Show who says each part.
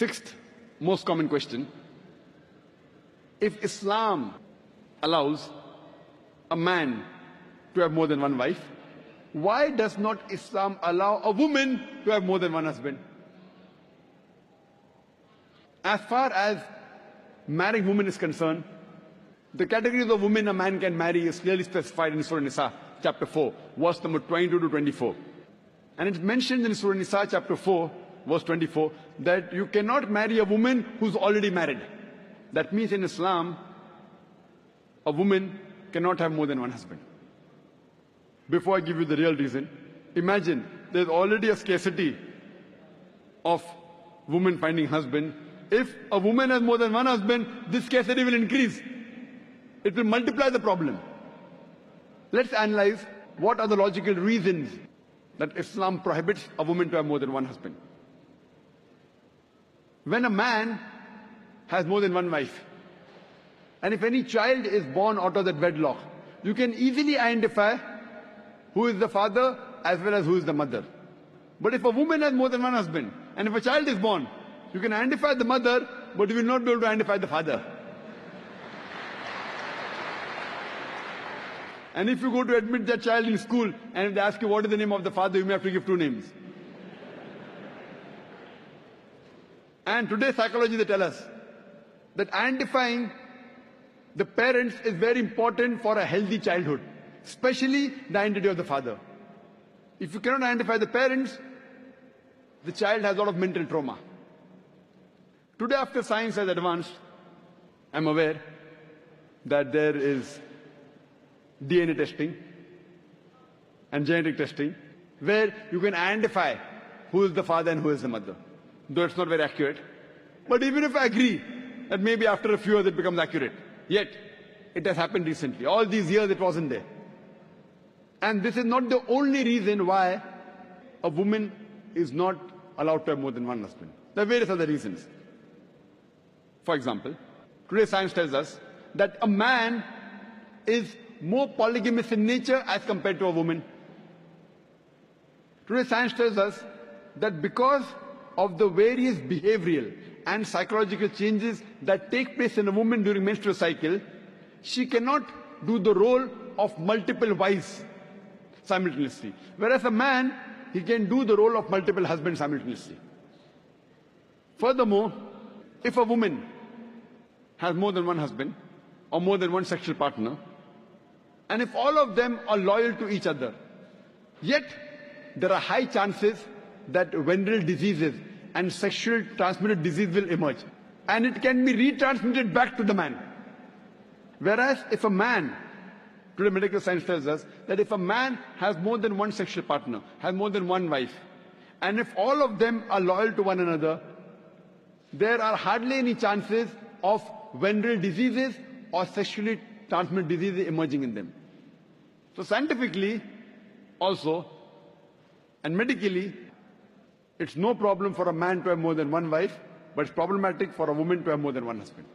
Speaker 1: Sixth most common question: if Islam allows a man to have more than one wife, why does not Islam allow a woman to have more than one husband? As far as marrying women is concerned, the categories of women a man can marry is clearly specified in Surah Nisa, chapter 4, verse number 22 to 24. And it's mentioned in Surah Nisa, chapter 4, verse 24, that you cannot marry a woman who's already married. That means in Islam, a woman cannot have more than one husband. Before I give you the real reason, imagine there's already a scarcity of women finding husband. If a woman has more than one husband, this scarcity will increase. It will multiply the problem. Let's analyze what are the logical reasons that Islam prohibits a woman to have more than one husband. When a man has more than one wife, and if any child is born out of that wedlock, you can easily identify who is the father as well as who is the mother. But if a woman has more than one husband, and if a child is born, you can identify the mother, but you will not be able to identify the father. And if you go to admit that child in school, and if they ask you what is the name of the father, you may have to give two names. And today's psychology, they tell us that identifying the parents is very important for a healthy childhood, especially the identity of the father. If you cannot identify the parents, the child has a lot of mental trauma. Today, after science has advanced, I'm aware that there is DNA testing and genetic testing, where you can identify who is the father and who is the mother. Though it's not very accurate. But even if I agree that maybe after a few years it becomes accurate, yet it has happened recently. All these years it wasn't there. And this is not the only reason why a woman is not allowed to have more than one husband. There are various other reasons. For example, today science tells us that a man is more polygamous in nature as compared to a woman. Today science tells us that because of the various behavioral and psychological changes that take place in a woman during menstrual cycle, she cannot do the role of multiple wives simultaneously. Whereas a man, he can do the role of multiple husbands simultaneously. Furthermore, if a woman has more than one husband or more than one sexual partner, and if all of them are loyal to each other, yet there are high chances that venereal diseases and sexual transmitted disease will emerge. And it can be retransmitted back to the man. Whereas if a man, today medical science tells us that if a man has more than one sexual partner, has more than one wife, and if all of them are loyal to one another, there are hardly any chances of venereal diseases or sexually transmitted diseases emerging in them. So scientifically also, and medically, it's no problem for a man to have more than one wife, but it's problematic for a woman to have more than one husband.